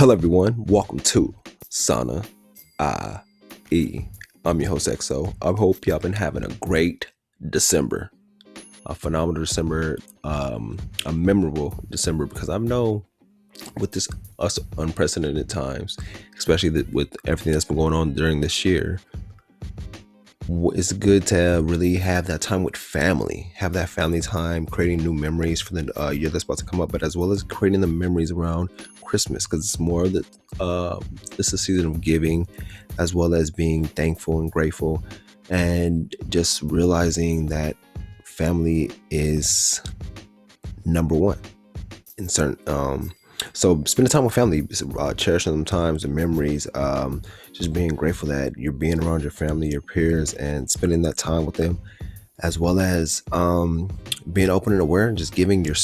Hello, everyone. Welcome to Sana IE. I'm your host, XO. I hope y'all been having a great December, a phenomenal December, a memorable December, because I know with this us unprecedented times, especially with everything that's been going on during this year, it's good to really have that time with family, have that family time, creating new memories for the year that's about to come up, but as well as creating the memories around Christmas, because it's more that it's a season of giving, as well as being thankful and grateful, and just realizing that family is number one in certain so spending time with family, cherishing them times and memories, just being grateful that you're being around your family, your peers, and spending that time with them, as well as being open and aware and just giving your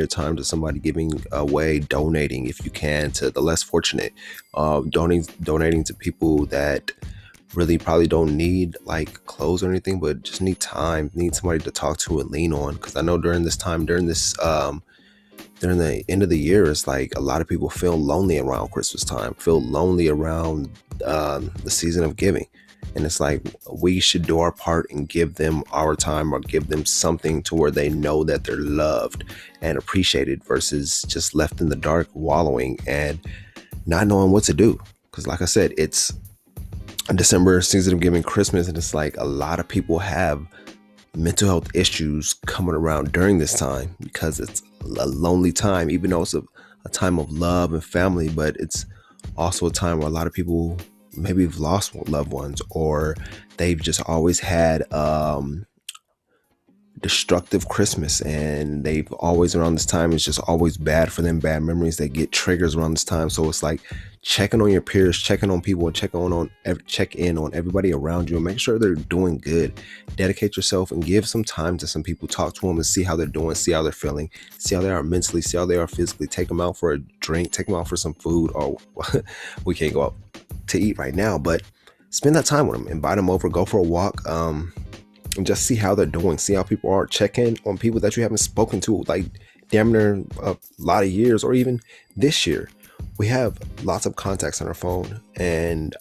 time to somebody, giving away, donating if you can to the less fortunate, donating to people that really probably don't need like clothes or anything, but just need time, need somebody to talk to and lean on. Because I know during the end of the year, it's like a lot of people feel lonely around Christmas time, feel lonely around the season of giving. And it's like we should do our part and give them our time, or give them something to where they know that they're loved and appreciated, versus just left in the dark, wallowing and not knowing what to do. Because like I said, it's a December season of giving, Christmas, and it's like a lot of people have mental health issues coming around during this time, because it's a lonely time, even though it's a time of love and family, but it's also a time where a lot of people maybe have lost loved ones, or they've just always had destructive Christmas, and they've always around this time, it's just always bad for them, bad memories. They get triggers around this time. So it's like checking on your peers, checking on people, and check in on everybody around you, and make sure they're doing good. Dedicate yourself and give some time to some people. Talk to them and see how they're doing, see how they're feeling, see how they are mentally, see how they are physically. Take them out for a drink, take them out for some food, or we can't go out to eat right now, but spend that time with them, invite them over, go for a walk, and just see how they're doing, see how people are. Check in on people that you haven't spoken to like damn near a lot of years, or even this year. We have lots of contacts on our phone, and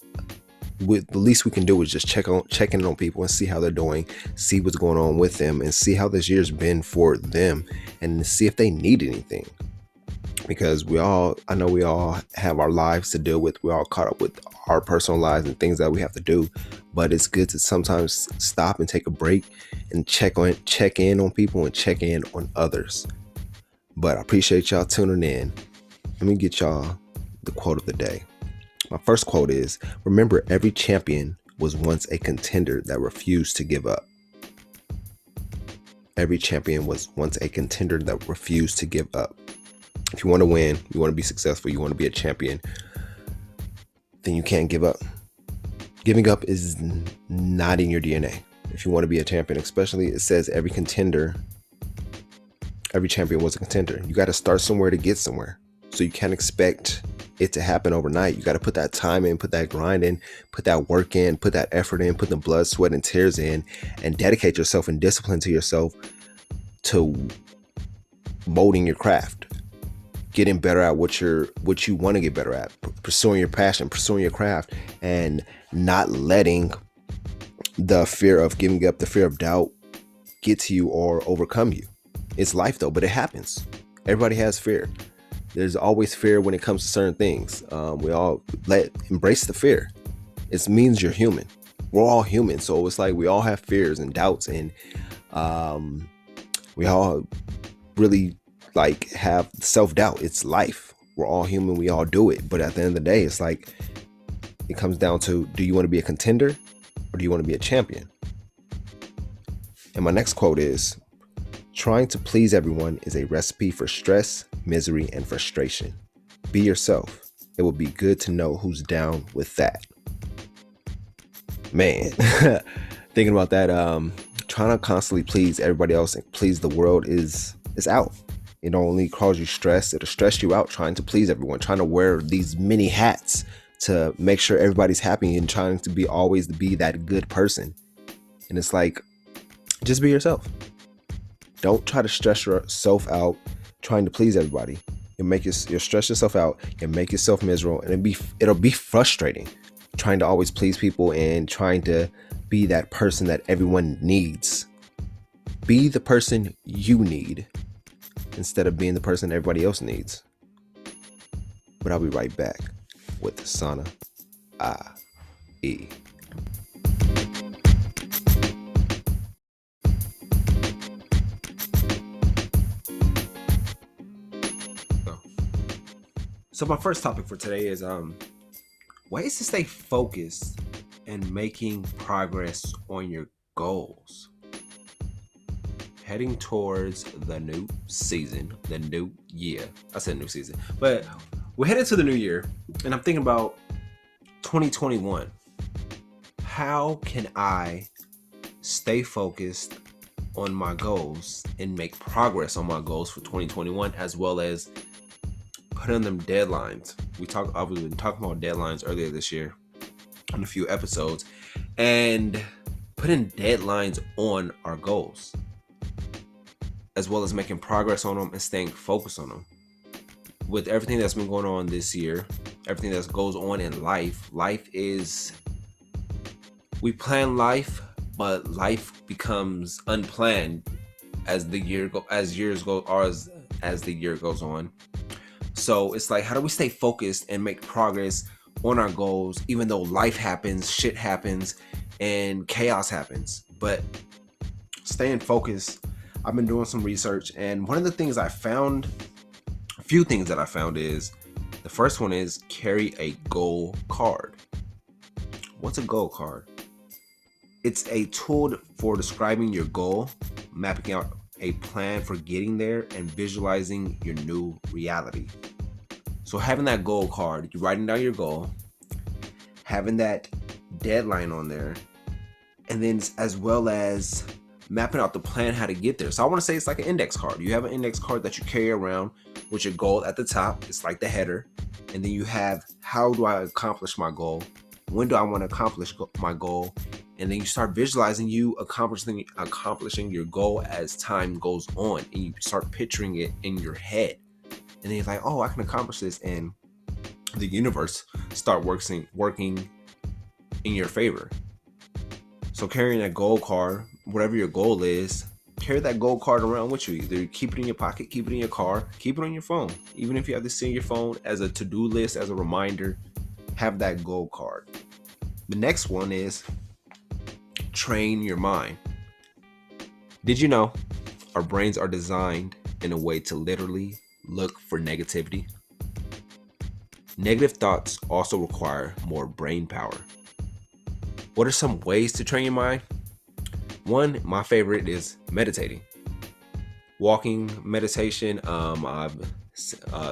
the least we can do is just check in on people and see how they're doing, see what's going on with them, and see how this year's been for them, and see if they need anything. Because I know we all have our lives to deal with. We're all caught up with our personal lives and things that we have to do. But it's good to sometimes stop and take a break and check in on people and check in on others. But I appreciate y'all tuning in. Let me get y'all the quote of the day. My first quote is, remember, every champion was once a contender that refused to give up. Every champion was once a contender that refused to give up. If you want to win, you want to be successful, you want to be a champion, then you can't give up. Giving up is not in your DNA. If you want to be a champion, especially, it says every champion was a contender. You got to start somewhere to get somewhere. So you can't expect it to happen overnight. You got to put that time in, put that grind in, put that work in, put that effort in, put the blood, sweat, and tears in, and dedicate yourself and discipline to yourself to molding your craft, getting better at what you want to get better at, pursuing your passion, pursuing your craft, and not letting the fear of giving up, the fear of doubt get to you or overcome you. It's life though, but it happens. Everybody has fear. There's always fear when it comes to certain things. We all embrace the fear. It means you're human. We're all human. So it's like we all have fears and doubts, and we all really like have self-doubt. It's life. We're all human. We all do it. But at the end of the day, it's like it comes down to, do you want to be a contender or do you want to be a champion? And my next quote is, trying to please everyone is a recipe for stress, misery, and frustration. Be yourself. It will be good to know who's down with that. Man, thinking about that, trying to constantly please everybody else and please the world is out. It only cause you stress. It'll stress you out trying to please everyone, trying to wear these many hats to make sure everybody's happy, and trying to always be that good person. And it's like, just be yourself. Don't try to stress yourself out trying to please everybody. You'll stress yourself out, you'll make yourself miserable, and it'll be frustrating trying to always please people and trying to be that person that everyone needs. Be the person you need instead of being the person everybody else needs. But I'll be right back with Sana IE. So my first topic for today is ways to stay focused and making progress on your goals. Heading towards the new season, the new year. I said new season, but we're headed to the new year, and I'm thinking about 2021. How can I stay focused on my goals and make progress on my goals for 2021, as well as put on them deadlines? I've been talking about deadlines earlier this year in a few episodes, and putting deadlines on our goals, as well as making progress on them and staying focused on them. With everything that's been going on this year, everything that goes on in life is, we plan life, but life becomes unplanned as the year goes on. So it's like, how do we stay focused and make progress on our goals, even though life happens, shit happens, and chaos happens? But staying focused, I've been doing some research, and one of the things I found, a few things that I found is, the first one is carry a goal card. What's a goal card? It's a tool for describing your goal, mapping out a plan for getting there, and visualizing your new reality. So having that goal card, you're writing down your goal, having that deadline on there, and then as well as mapping out the plan how to get there. So I want to say it's like an index card. You have an index card that you carry around with your goal at the top. It's like the header. And then you have, how do I accomplish my goal? When do I want to accomplish my goal? And then you start visualizing you accomplishing your goal as time goes on, and you start picturing it in your head. And then you're like, oh, I can accomplish this, and the universe start working in your favor. So carrying a goal card, whatever your goal is, carry that goal card around with you. Either keep it in your pocket, keep it in your car, keep it on your phone. Even if you have to see your phone as a to-do list, as a reminder, have that goal card. The next one is train your mind. Did you know our brains are designed in a way to literally look for negativity? Negative thoughts also require more brain power. What are some ways to train your mind? One, my favorite, is meditating. Walking meditation. I've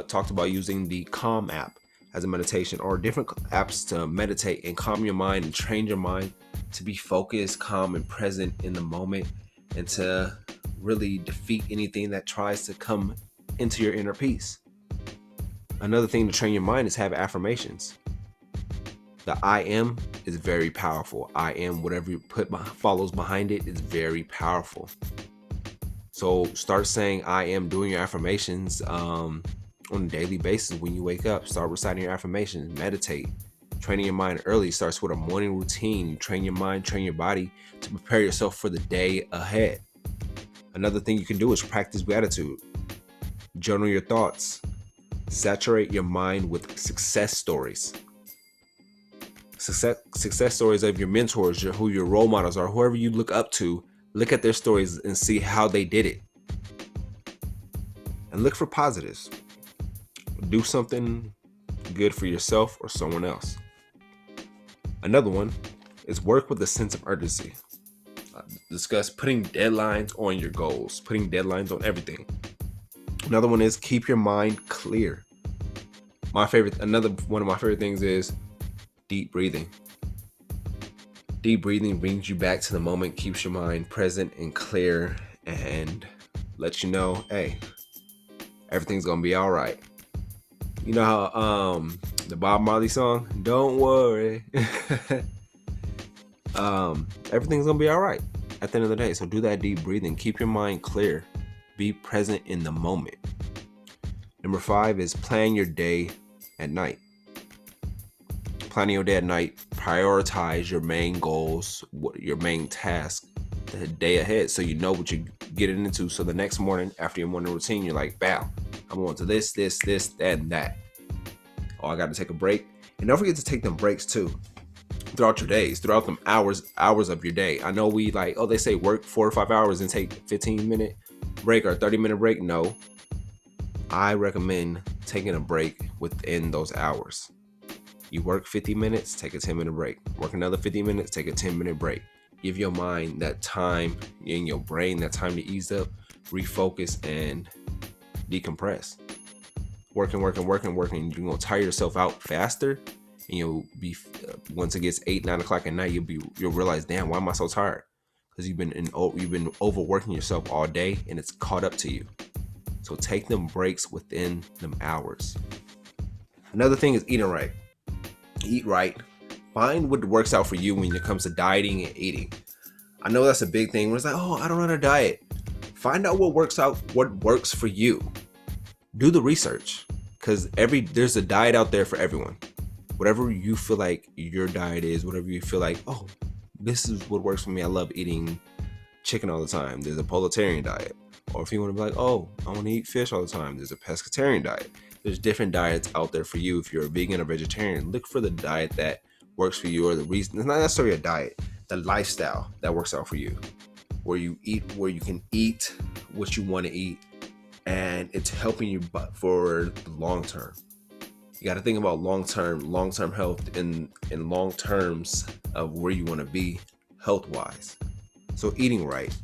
talked about using the Calm app as a meditation, or different apps to meditate and calm your mind and train your mind to be focused, calm, and present in the moment, and to really defeat anything that tries to come into your inner peace. Another thing to train your mind is have affirmations. The I am is very powerful. I am, whatever you put follows behind it, is very powerful. So start saying I am, doing your affirmations on a daily basis. When you wake up, start reciting your affirmations, meditate. Training your mind early starts with a morning routine. You train your mind, train your body to prepare yourself for the day ahead. Another thing you can do is practice gratitude. Journal your thoughts. Saturate your mind with success stories. Success stories of your mentors, who your role models are, whoever you look up to. Look at their stories and see how they did it. And look for positives. Do something good for yourself or someone else. Another one is work with a sense of urgency. Discuss putting deadlines on your goals, putting deadlines on everything. Another one is keep your mind clear. Another one of my favorite things is deep breathing. Deep breathing brings you back to the moment, keeps your mind present and clear, and lets you know, hey, everything's gonna be all right. You know how the Bob Marley song, "Don't worry," everything's gonna be all right at the end of the day. So do that deep breathing, keep your mind clear, be present in the moment. Number 5 is plan your day at night. Planning your day at night, prioritize your main goals, your main task the day ahead, so you know what you're getting into. So the next morning, after your morning routine, you're like, bam, I'm going to this, and that. Oh, I got to take a break. And don't forget to take them breaks too throughout your days, throughout them hours of your day. I know we like, they say work 4 or 5 hours and take 15-minute break or 30-minute break. No, I recommend taking a break within those hours. You work 50 minutes, take a 10-minute break. Work another 50 minutes, take a 10-minute break. Give your mind that time, in your brain that time to ease up, refocus, and decompress. Working, you're gonna tire yourself out faster, and you'll be, once it gets 8, 9 o'clock at night, you'll realize, damn, why am I so tired? Because you've been overworking yourself all day, and it's caught up to you. So take them breaks within them hours. Another thing is eating right. Eat right. Find what works out for you when it comes to dieting and eating. I know that's a big thing. It's like, I don't know how to diet. Find out what works for you. Do the research, because there's a diet out there for everyone. Whatever you feel like your diet is, whatever you feel like, this is what works for me. I love eating chicken all the time. There's a pescatarian diet. Or if you want to be like, I want to eat fish all the time, there's a pescatarian diet. There's different diets out there for you. If you're a vegan or vegetarian, look for the diet that works for you, or the reason. It's not necessarily a diet, the lifestyle that works out for you, where you can eat what you want to eat, and it's helping you for the long term. You got to think about long term health in long terms of where you want to be health wise. So eating right,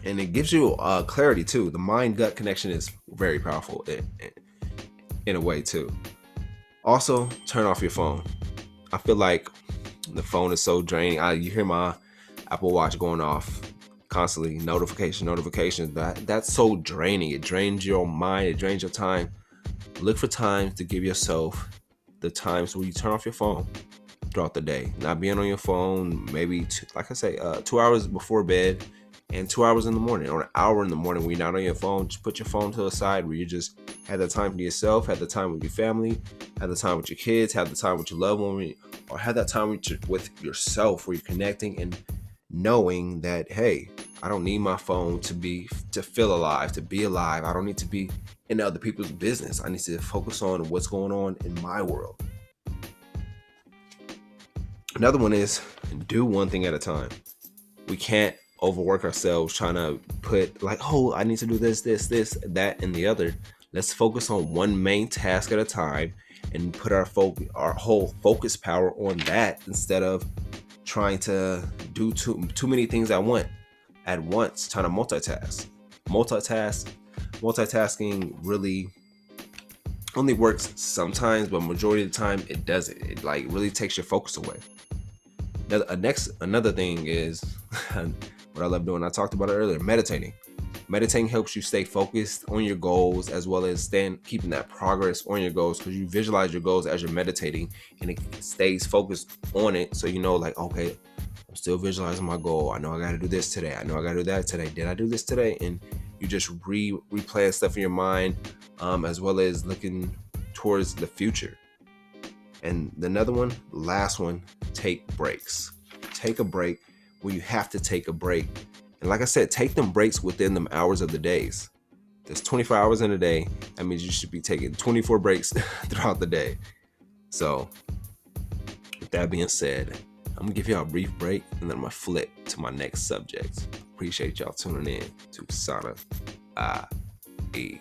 and it gives you clarity too. The mind gut connection is very powerful in a way too. Also, turn off your phone. I feel like the phone is so draining. You hear my Apple Watch going off constantly, notifications. That's so draining. It drains your mind. It drains your time. Look for times to give yourself the times where you turn off your phone throughout the day. Not being on your phone, maybe 2 hours before bed and 2 hours in the morning, or an hour in the morning when you're not on your phone. Just put your phone to the side, where you just have the time for yourself, have the time with your family, have the time with your kids, have the time with your loved one, or have that time with yourself, where you're connecting and knowing that, hey, I don't need my phone to feel alive, to be alive. I don't need to be in other people's business. I need to focus on what's going on in my world. Another one is do one thing at a time. We can't overwork ourselves trying to put like, I need to do this, that, and the other. Let's focus on one main task at a time and put our whole focus power on that, instead of trying to do too many things at once, trying to multitask. Multitasking really only works sometimes, but majority of the time it doesn't. It like really takes your focus away. Another thing is what I love doing. I talked about it earlier. Meditating. Meditating helps you stay focused on your goals, as well as keeping that progress on your goals, because you visualize your goals as you're meditating, and it stays focused on it. So you know, like, okay, I'm still visualizing my goal. I know I got to do this today. I know I got to do that today. Did I do this today? And you just replay stuff in your mind, as well as looking towards the future. And another one, last one, take breaks. Take a break when you have to take a break. And like I said, take them breaks within them hours of the days. There's 24 hours in a day. That means you should be taking 24 breaks throughout the day. So with that being said, I'm gonna give y'all a brief break, and then I'm gonna flip to my next subject. Appreciate y'all tuning in to Sana IE.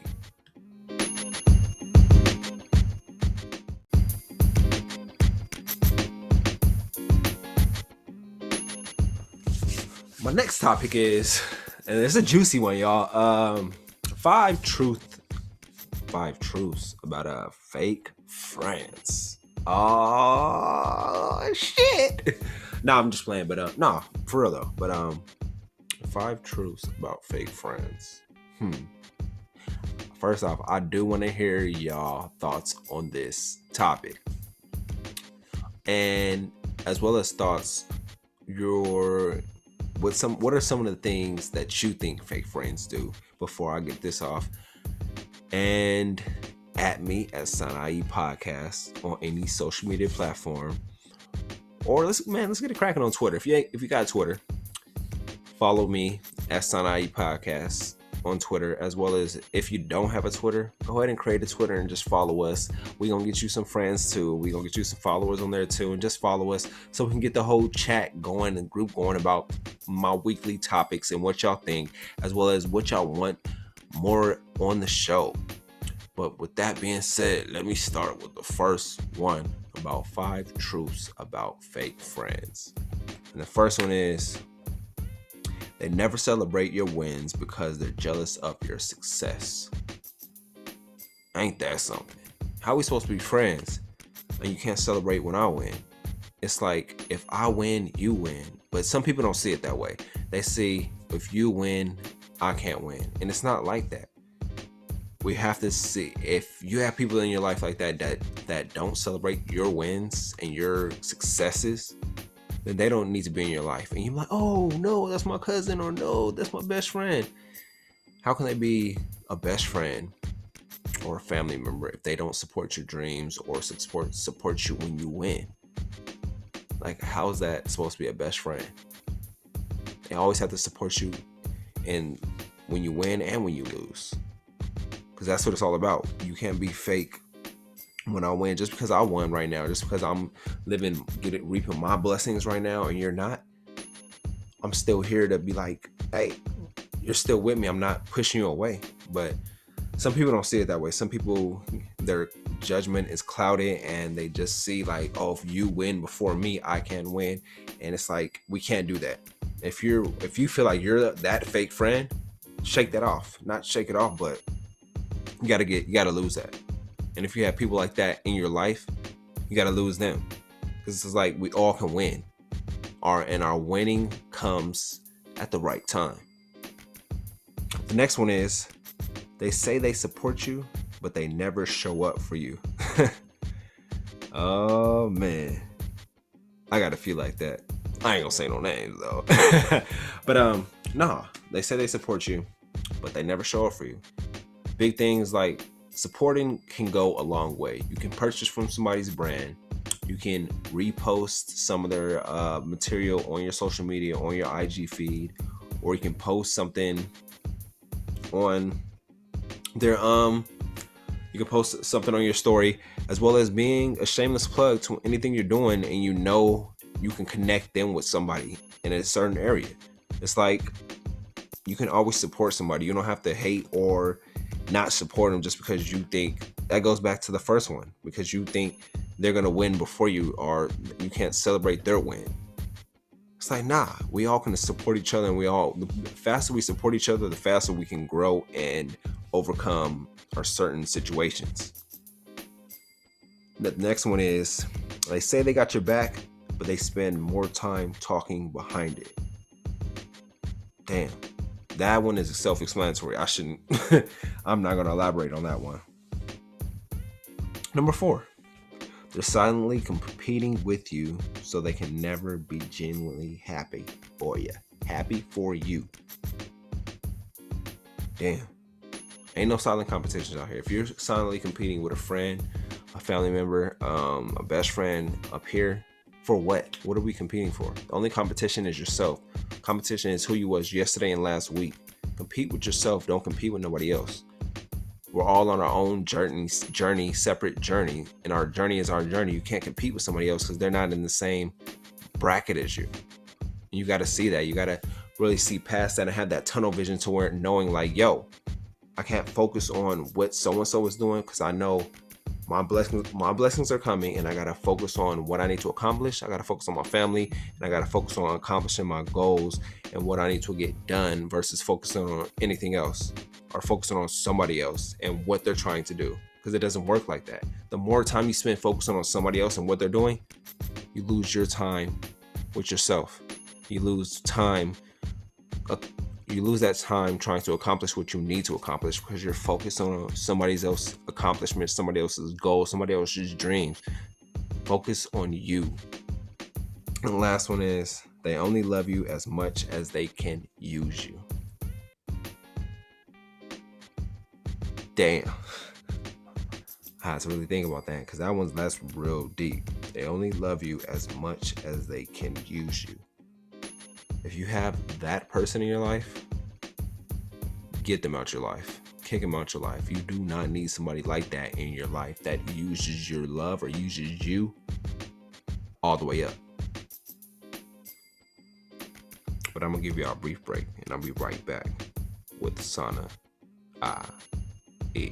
My next topic is, and it's a juicy one, y'all. 5 truths about fake friends. Oh shit! Nah, I'm just playing, but nah, for real though. But 5 truths about fake friends. First off, I do want to hear y'all thoughts on this topic, and as well as thoughts what are some of the things that you think fake friends do, before I get this off. And at me at Sanai Podcast on any social media platform. Or let's get it cracking on Twitter. If you got Twitter, follow me at Sanai Podcast on Twitter, as well as if you don't have a Twitter, go ahead and create a Twitter and just follow us. We're going to get you some friends too. We're going to get you some followers on there too, and just follow us so we can get the whole chat going and group going about my weekly topics and what y'all think, as well as what y'all want more on the show. But with that being said, let me start with the first one about 5 truths about fake friends. And the first one is, they never celebrate your wins because they're jealous of your success. Ain't that something? How are we supposed to be friends and you can't celebrate when I win? It's like, if I win, you win. But some people don't see it that way. They see, if you win, I can't win. And it's not like that. We have to see, if you have people in your life like that don't celebrate your wins and your successes, then they don't need to be in your life. And you're like, oh no, that's my cousin, or no, that's my best friend. How can they be a best friend or a family member if they don't support your dreams or support you when you win? Like, how is that supposed to be a best friend? They always have to support you in when you win and when you lose. Because that's what it's all about. You can't be fake when I win. Just because I won right now, just because I'm reaping my blessings right now and you're not, I'm still here to be like, hey, you're still with me. I'm not pushing you away. But some people don't see it that way. Some people, their judgment is clouded and they just see like, oh, if you win before me, I can win. And it's like, we can't do that. If you feel like you're that fake friend, shake that off. Not shake it off, but you gotta lose that. And if you have people like that in your life, you gotta lose them. Because it's like, we all can win. Our winning comes at the right time. The next one is, they say they support you, but they never show up for you. Oh man, I gotta feel like that. I ain't gonna say no names though. But nah, they say they support you, but they never show up for you. Big things like supporting can go a long way. You can purchase from somebody's brand. You can repost some of their material on your social media, on your IG feed, or you can post something on their you can post something on your story, as well as being a shameless plug to anything you're doing, and you know you can connect them with somebody in a certain area. It's like, you can always support somebody. You don't have to hate or not support them just because you think, that goes back to the first one, because you think they're gonna win before you, or you can't celebrate their win. It's like, nah, we all can support each other, and the faster we support each other, the faster we can grow and overcome our certain situations. The next one is, they say they got your back, but they spend more time talking behind it. Damn. That one is self-explanatory. I'm not going to elaborate on that one. Number 4, they're silently competing with you so they can never be genuinely happy for you. Happy for you. Damn. Ain't no silent competitions out here. If you're silently competing with a friend, a family member, a best friend up here, for what? What are we competing for? The only competition is yourself. Competition is who you was yesterday and last week. Compete with yourself. Don't compete with nobody else. We're all on our own journey, separate journey. And our journey is our journey. You can't compete with somebody else because they're not in the same bracket as you. You got to see that. You got to really see past that and have that tunnel vision to where knowing like, yo, I can't focus on what so-and-so is doing because I know my blessings are coming, and I gotta focus on what I need to accomplish. I gotta focus on my family, and I gotta focus on accomplishing my goals and what I need to get done versus focusing on anything else or focusing on somebody else and what they're trying to do, because it doesn't work like that. The more time you spend focusing on somebody else and what they're doing, you lose your time with yourself. You lose that time trying to accomplish what you need to accomplish because you're focused on somebody else's accomplishments, somebody else's goals, somebody else's dreams. Focus on you. And the last one is, they only love you as much as they can use you. Damn. I had to really think about that because that's real deep. They only love you as much as they can use you. If you have that person in your life, get them out your life. Kick them out your life. You do not need somebody like that in your life that uses your love or uses you all the way up. But I'm going to give you a brief break and I'll be right back with Sana I.E.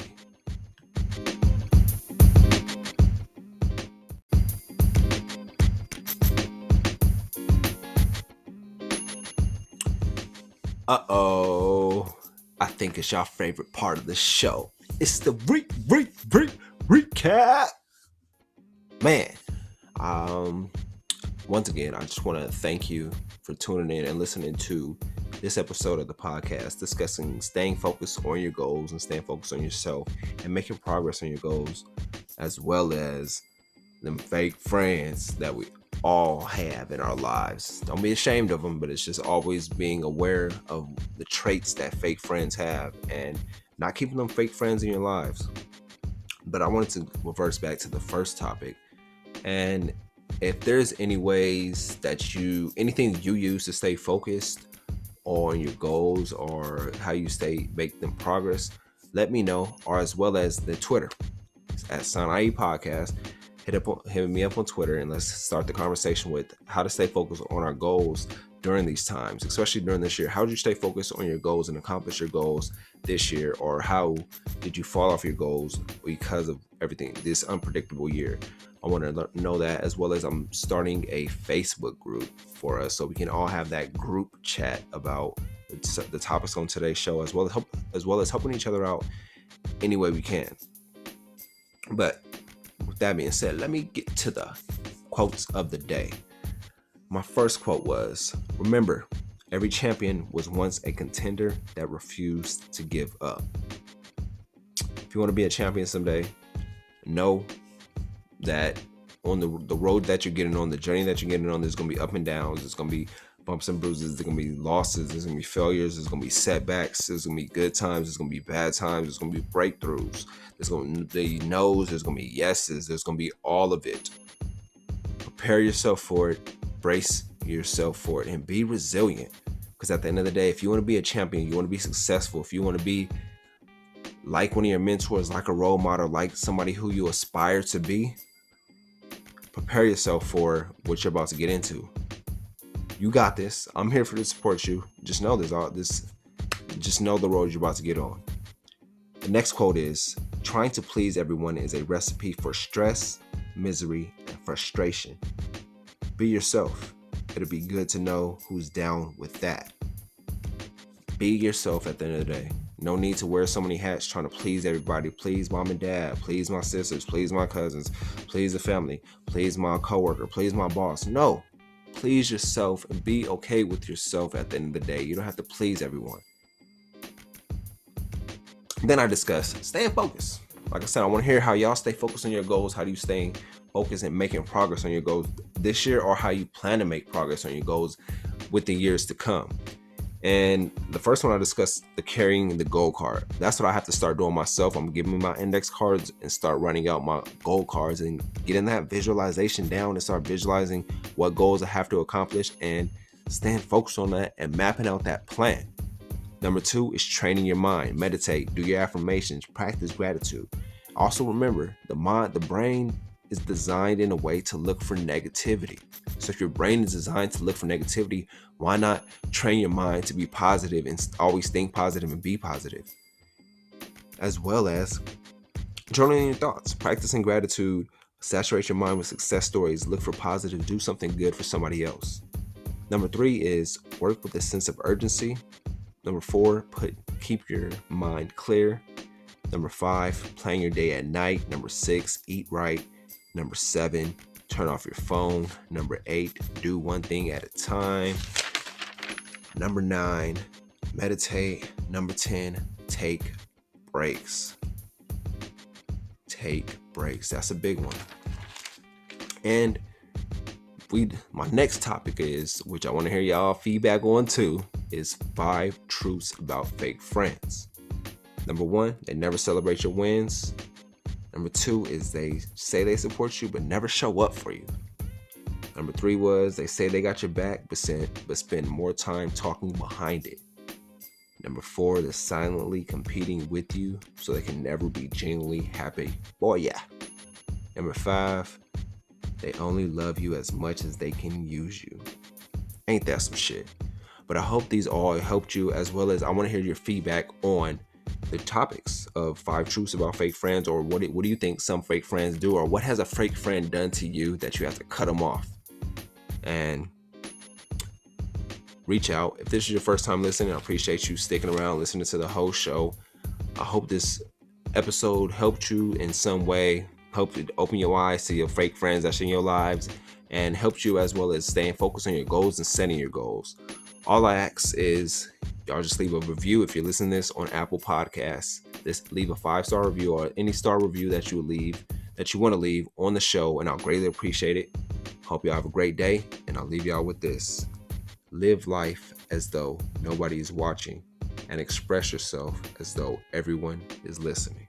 Uh-oh. I think it's your favorite part of the show. It's the recap. Man, once again, I just want to thank you for tuning in and listening to this episode of the podcast discussing staying focused on your goals and staying focused on yourself and making progress on your goals, as well as them fake friends that we all have in our lives. Don't be ashamed of them, but it's just always being aware of the traits that fake friends have and not keeping them fake friends in your lives. But I wanted to reverse back to the first topic. And if there's any ways that anything you use to stay focused on your goals or how you make them progress, let me know, or as well as the Twitter at Sana I.E. Podcast. Hit me up on Twitter and let's start the conversation with how to stay focused on our goals during these times, especially during this year. How did you stay focused on your goals and accomplish your goals this year? Or how did you fall off your goals because of everything, this unpredictable year? I want to know that, as well as I'm starting a Facebook group for us so we can all have that group chat about the topics on today's show, as well as helping each other out any way we can. But with that being said, let me get to the quotes of the day. My first quote was, remember, every champion was once a contender that refused to give up. If you want to be a champion someday, know that on the road that you're getting on, the journey that you're getting on, there's going to be up and downs. There's going to be bumps and bruises. There's going to be losses. There's going to be failures. There's going to be setbacks. There's going to be good times. There's going to be bad times. There's going to be breakthroughs. There's going to be no's. There's going to be yeses. There's going to be all of it. Prepare yourself for it. Brace yourself for it and be resilient. Because at the end of the day, if you want to be a champion, you want to be successful, if you want to be like one of your mentors, like a role model, like somebody who you aspire to be, prepare yourself for what you're about to get into. You got this. I'm here to support you. Just know just know the road you're about to get on. The next quote is, trying to please everyone is a recipe for stress, misery, and frustration. Be yourself. It'll be good to know who's down with that. Be yourself at the end of the day. No need to wear so many hats trying to please everybody. Please mom and dad. Please my sisters. Please my cousins. Please the family. Please my coworker. Please my boss. No. Please yourself and be okay with yourself at the end of the day. You don't have to please everyone. Then I discuss staying focused. Like I said, I want to hear how y'all stay focused on your goals. How do you stay focused and making progress on your goals this year, or how you plan to make progress on your goals with the years to come? And the first one I discussed, the carrying the goal card. That's what I have to start doing myself. I'm giving me my index cards and start writing out my goal cards and getting that visualization down and start visualizing what goals I have to accomplish and staying focused on that and mapping out that plan. Number 2 is training your mind. Meditate, do your affirmations, practice gratitude. Also remember, the brain is designed in a way to look for negativity. So if your brain is designed to look for negativity, why not train your mind to be positive and always think positive and be positive? As well as journaling your thoughts, practicing gratitude, saturate your mind with success stories, look for positive, do something good for somebody else. Number 3 is work with a sense of urgency. Number 4, keep your mind clear. Number 5, plan your day at night. Number 6, eat right. Number 7, turn off your phone. Number 8, do one thing at a time. Number 9, meditate. Number 10, take breaks. Take breaks. That's a big one. And my next topic is, which I want to hear y'all feedback on too, is 5 truths about fake friends. Number 1, they never celebrate your wins. Number 2 is they say they support you but never show up for you. Number 3 was they say they got your back but spend more time talking behind it. Number 4, they're silently competing with you so they can never be genuinely happy. Boy, yeah. Number 5, they only love you as much as they can use you. Ain't that some shit? But I hope these all helped you, as well as I want to hear your feedback on the topics of 5 truths about fake friends, or what do you think some fake friends do, or what has a fake friend done to you that you have to cut them off? And reach out. If this is your first time listening, I appreciate you sticking around, listening to the whole show. I hope this episode helped you in some way, helped you open your eyes to your fake friends that's in your lives, and helped you as well as staying focused on your goals and setting your goals. All I ask is y'all just leave a review if you're listening to this on Apple Podcasts. Just leave a 5-star review or any star review that you want to leave on the show, and I'll greatly appreciate it. Hope y'all have a great day, and I'll leave y'all with this. Live life as though nobody is watching, and express yourself as though everyone is listening.